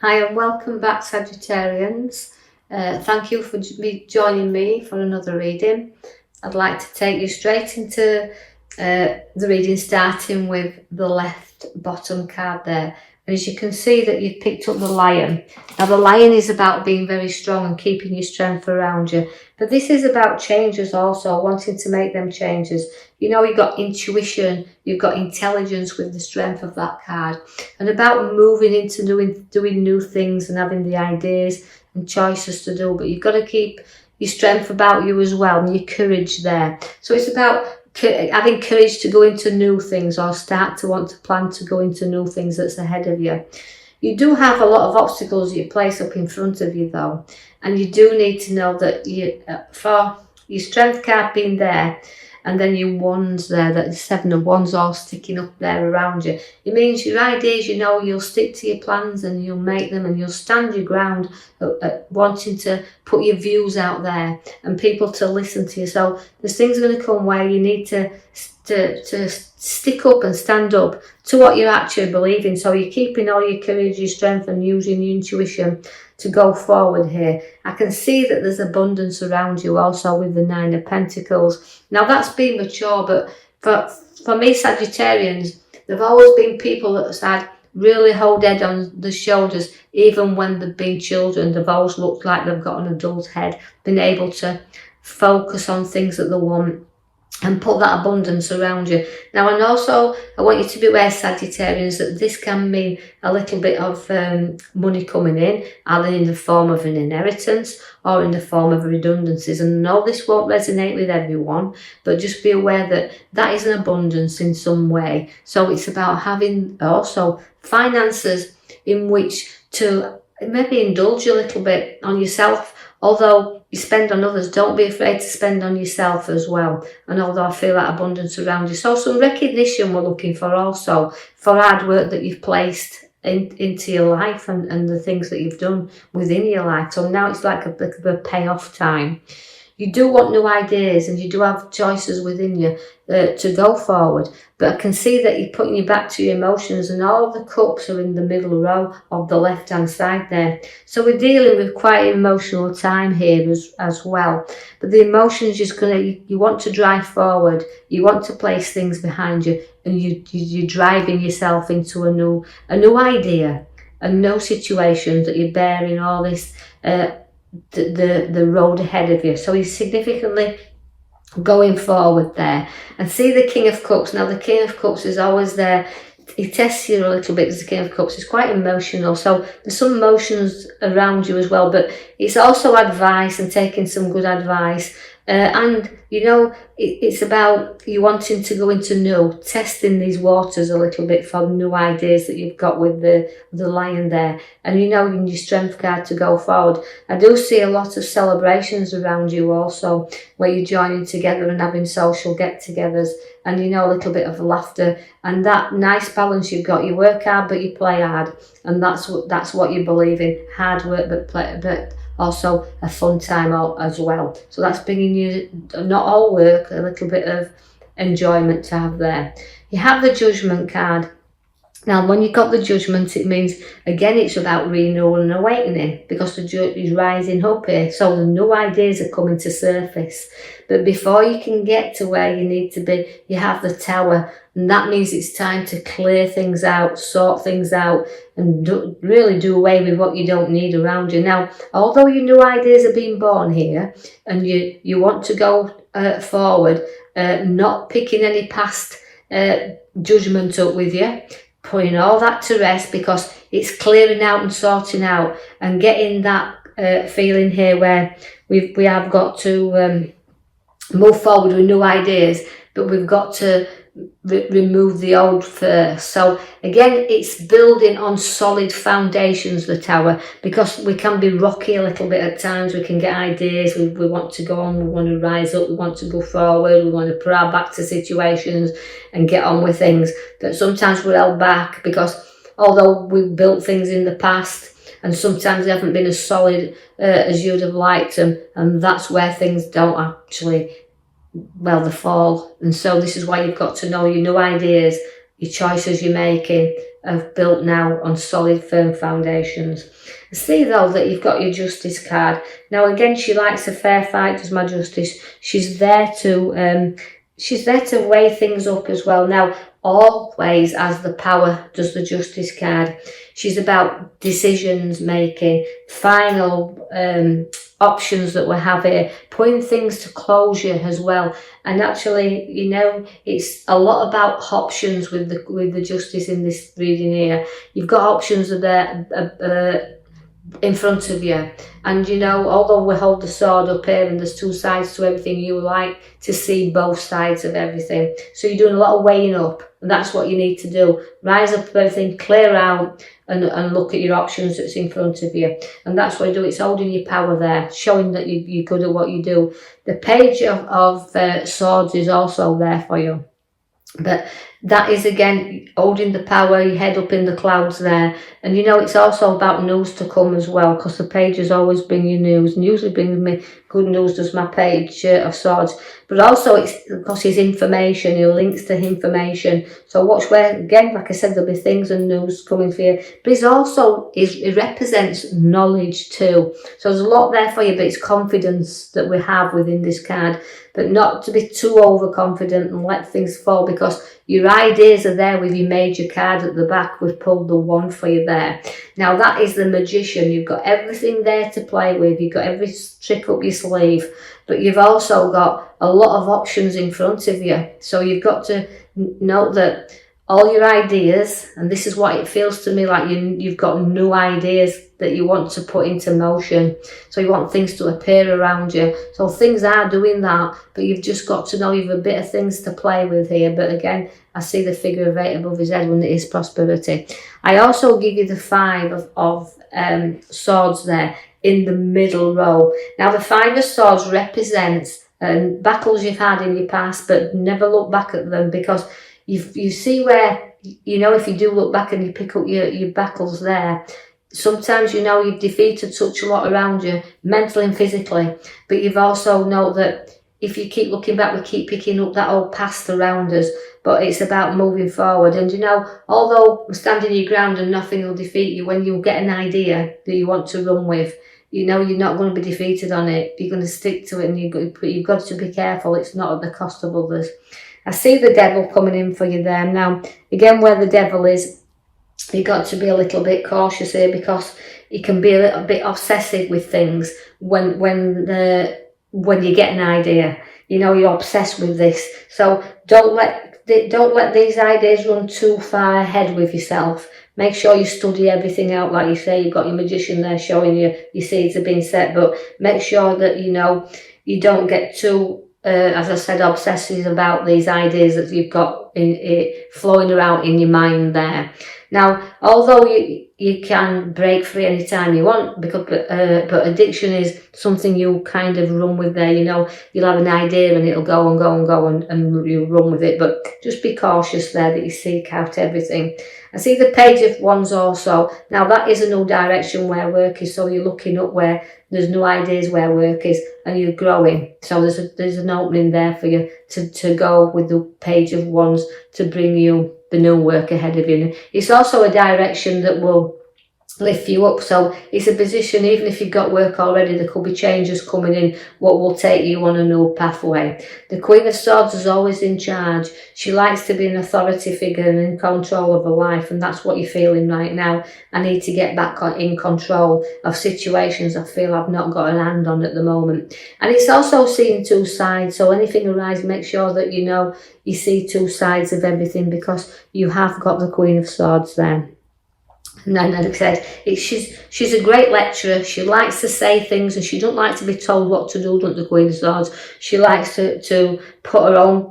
Hi and welcome back, Sagittarians. Thank you for joining me for another reading. I'd like to take you straight into the reading, starting with the left bottom card there. And as you can see that you've picked up the Lion. Now the Lion is about being very strong and keeping your strength around you. But this is about changes also, wanting to make them changes. You know, you've got intuition, you've got intelligence with the strength of that card. And about moving into doing new things and having the ideas and choices to do. But you've got to keep your strength about you as well and your courage there. So it's about having courage to go into new things or start to want to plan to go into new things that's ahead of you. You do have a lot of obstacles you place up in front of you though, and you do need to know that for your strength card being there and then your wands there, that 7 of wands all sticking up there around you, it means your ideas, you know, you'll stick to your plans and you'll make them and you'll stand your ground at wanting to put your views out there and people to listen to you. So there's things going to come where you need to stick up and stand up to what you actually believe in. So you're keeping all your courage, your strength and using your intuition to go forward here. I can see that there's abundance around you also with the 9 of Pentacles. Now that's been mature, but for me, Sagittarians, there've always been people that said really hold head on the shoulders, even when they've been children. They've always looked like they've got an adult head, been able to focus on things that they want and put that abundance around you. Now, and also I want you to be aware, Sagittarians, that this can mean a little bit of money coming in, either in the form of an inheritance or in the form of redundancies. And no, this won't resonate with everyone, but just be aware that that is an abundance in some way. So it's about having also finances in which to maybe indulge a little bit on yourself. Although you spend on others, don't be afraid to spend on yourself as well. And although I feel that abundance around you. So some recognition we're looking for also for hard work that you've placed into your life and the things that you've done within your life. So now it's like a bit of a payoff time. You do want new ideas and you do have choices within you to go forward. But I can see that you're putting you back to your emotions and all the cups are in the middle row of the left-hand side there. So we're dealing with quite an emotional time here as well. But the emotions just you want to drive forward. You want to place things behind you and you're driving yourself into a new idea and no situations that you're bearing all this the road ahead of you. So he's significantly going forward there. And see the King of Cups. Now the King of Cups is always there. He tests you a little bit as the King of Cups. It's quite emotional. So there's some emotions around you as well, but it's also advice and taking some good advice. And, you know, it's about you wanting to go into new, testing these waters a little bit for new ideas that you've got with the Lion there. And, you know, in your strength card to go forward. I do see a lot of celebrations around you also, where you're joining together and having social get-togethers and, you know, a little bit of laughter. And that nice balance you've got. You work hard, but you play hard. And that's what you believe in. Hard work, but also a fun time as well. So that's bringing you, not all work, a little bit of enjoyment to have there. You have the Judgment card. Now, when you've got the Judgment, it means, again, it's about renewal and awakening because the Judge is rising up here. So the new ideas are coming to surface. But before you can get to where you need to be, you have the Tower. And that means it's time to clear things out, sort things out, and really do away with what you don't need around you. Now, although your new ideas are being born here and you want to go forward, not picking any past judgment up with you, putting all that to rest because it's clearing out and sorting out and getting that feeling here where we have got to move forward with new ideas, but we've got to remove the old first. So again, it's building on solid foundations, the Tower, because we can be rocky a little bit at times. We can get ideas, we want to go on, we want to rise up, we want to go forward, we want to put our back to situations and get on with things. But sometimes we're held back because although we've built things in the past and sometimes they haven't been as solid as you'd have liked them, and that's where things don't actually, well, they fall. And so this is why you've got to know your new ideas your choices you're making are built now on solid, firm foundations. I see though that you've got your Justice card. Now again, she likes a fair fight, does my Justice. She's there to weigh things up as well. Now, always as the Power does the Justice card. She's about decisions making, final options that we have here, putting things to closure as well. And actually, you know, it's a lot about options with the Justice in this reading here. You've got options there in front of you, and you know, although we hold the sword up here and there's two sides to everything, you like to see both sides of everything. So you're doing a lot of weighing up, and that's what you need to do. Rise up everything, clear out, and look at your options that's in front of you. And that's what you do. It's holding your power there, showing that you're good at what you do. The Page of Swords is also there for you. But that is again holding the power, your head up in the clouds there. And you know, it's also about news to come as well, because the pages always bring you news, and usually brings me good news, does my Page of Swords. But also it's because his information, he links to information. So watch where, again, like I said, there'll be things and news coming for you. But he's also, it represents knowledge too. So there's a lot there for you, but it's confidence that we have within this card. But not to be too overconfident and let things fall, because your ideas are there with your major card at the back. We've pulled the wand for you there. Now that is the Magician. You've got everything there to play with. You've got every trick up your sleeve, but you've also got a lot of options in front of you. So you've got to note that all your ideas, and this is what it feels to me like, you've got new ideas that you want to put into motion. So you want things to appear around you. So things are doing that, but you've just got to know you've a bit of things to play with here. But again, I see the figure of 8 above his head when it is prosperity. I also give you the 5 of swords there in the middle row. Now the 5 of swords represents battles you've had in your past, but never look back at them, because you see where, you know, if you do look back and you pick up your battles there, sometimes, you know, you've defeated such a lot around you, mentally and physically, but you've also know that if you keep looking back, we keep picking up that old past around us, but it's about moving forward. And, you know, although standing your ground and nothing will defeat you, when you get an idea that you want to run with, you know, you're not going to be defeated on it. You're going to stick to it, and you've got to be careful. It's not at the cost of others. I see the Devil coming in for you there. Now, again, where the Devil is, you've got to be a little bit cautious here, because you can be a little bit obsessive with things when you get an idea. You know, you're obsessed with this. So don't let these ideas run too far ahead with yourself. Make sure you study everything out. Like you say, you've got your Magician there showing you your seeds are being set, but make sure that, you know, you don't get too as I said, obsessive about these ideas that you've got flowing around in your mind there. Now, although you can break free anytime you want, because but addiction is something you kind of run with there. You know, you'll have an idea and it'll go and go and go, and you run with it. But just be cautious there that you seek out everything. I see the Page of Wands also. Now that is a new direction where work is, so you're looking up where there's new ideas where work is, and you're growing. So there's an opening there for you to go with the Page of Wands to bring you the new work ahead of you. It's also a direction that will lift you up. So it's a position, even if you've got work already, there could be changes coming in what will take you on a new pathway. The Queen of Swords is always in charge. She likes to be an authority figure and in control of her life, and that's what you're feeling right now. I need to get back in control of situations I feel I've not got an hand on at the moment. And it's also seeing two sides, so anything arises, make sure that you know you see two sides of everything, because you have got the Queen of Swords there. And then, as I said, she's a great lecturer. She likes to say things, and she doesn't like to be told what to do, doesn't the Queen of Swords? She likes to put her own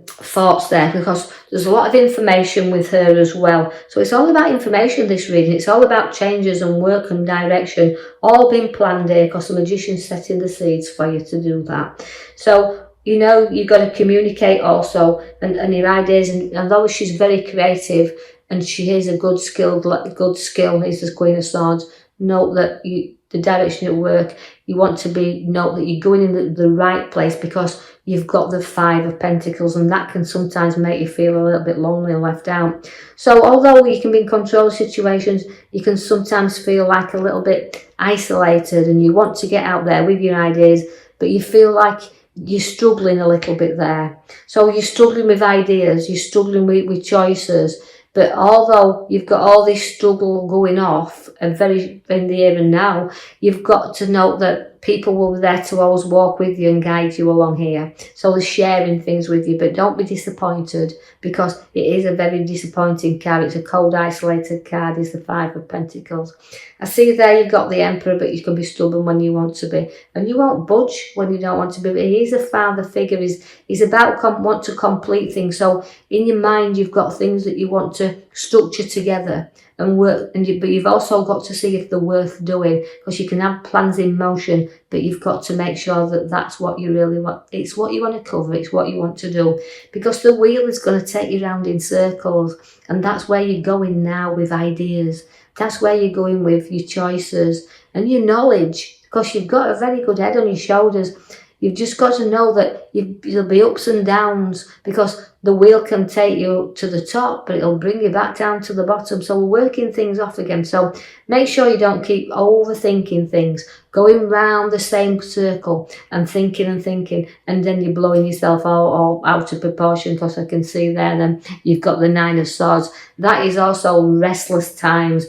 thoughts there, because there's a lot of information with her as well. So it's all about information, this reading. It's all about changes and work and direction, all being planned here, because the Magician's setting the seeds for you to do that. So, you know, you've got to communicate also, and your ideas, and although she's very creative, and she is a good skill is the Queen of Swords, note that the direction at work, you want to note that you're going in the right place, because you've got the Five of Pentacles, and that can sometimes make you feel a little bit lonely and left out. So although you can be in control of situations, you can sometimes feel like a little bit isolated, and you want to get out there with your ideas, but you feel like you're struggling a little bit there. So you're struggling with ideas, you're struggling with choices. But although you've got all this struggle going off and very in the here and now, you've got to note that people will be there to always walk with you and guide you along here. So they're sharing things with you, but don't be disappointed, because it is a very disappointing card. It's a cold, isolated card. It's the Five of Pentacles. I see there you've got the Emperor, but you can be stubborn when you want to be, and you won't budge when you don't want to be. But he is a father figure. He's about want to complete things. So in your mind, you've got things that you want to structure together and work, but you've also got to see if they're worth doing, because you can have plans in motion, but you've got to make sure that that's what you really want. It's what you want to cover, it's what you want to do, because the wheel is going to take you round in circles, and that's where you're going now with ideas. That's where you're going with your choices and your knowledge, because you've got a very good head on your shoulders. You've just got to know that there'll be ups and downs, because the wheel can take you to the top, but it'll bring you back down to the bottom. So we're working things off again. So make sure you don't keep overthinking things, going round the same circle and thinking, and then you're blowing yourself all out of proportion, because I can see there then you've got the Nine of Swords. That is also restless times.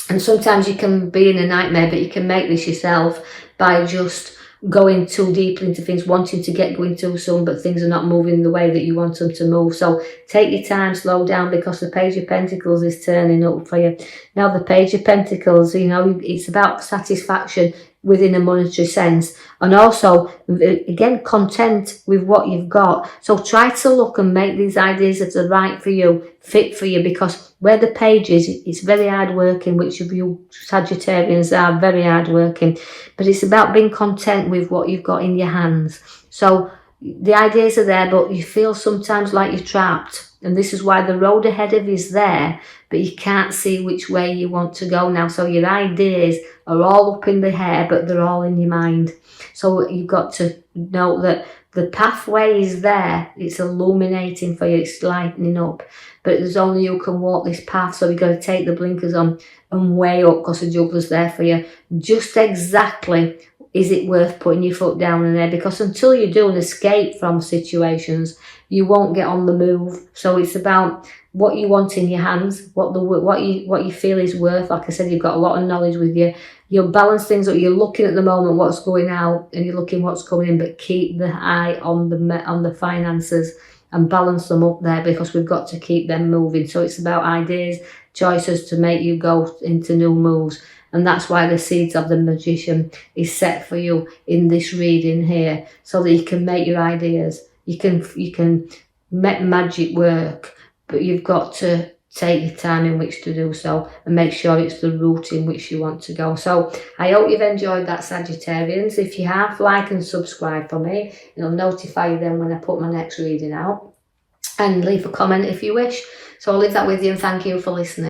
And sometimes you can be in a nightmare, but you can make this yourself by just going too deeply into things, wanting to get going too soon, but things are not moving the way that you want them to move. So take your time, slow down, because the Page of Pentacles is turning up for you. Now the Page of Pentacles, you know, it's about satisfaction within a monetary sense, and also again content with what you've got. So try to look and make these ideas that are right for you fit for you, because where the page is, it's very hard working, which of you Sagittarians are very hard working, but it's about being content with what you've got in your hands. So the ideas are there, but you feel sometimes like you're trapped, and this is why the road ahead of you is there, but you can't see which way you want to go now. So your ideas are all up in the air, but they're all in your mind. So you've got to know that the pathway is there. It's illuminating for you. It's lightening up. But there's only you can walk this path. So you've got to take the blinkers on and weigh up, because the juggler's there for you. Just exactly, is it worth putting your foot down in there? Because until you do an escape from situations, you won't get on the move. So it's about what you want in your hands, what you feel is worth. Like I said, you've got a lot of knowledge with you. You'll balance things up. You're looking at the moment what's going out, and you're looking what's coming in, but keep the eye on the finances and balance them up there, because we've got to keep them moving. So it's about ideas, choices to make you go into new moves. And that's why the seeds of the Magician is set for you in this reading here, so that you can make your ideas. You can make magic work, but you've got to take your time in which to do so, and make sure it's the route in which you want to go. So I hope you've enjoyed that, Sagittarians. If you have, like and subscribe for me. It'll notify you then when I put my next reading out. And leave a comment if you wish. So I'll leave that with you, and thank you for listening.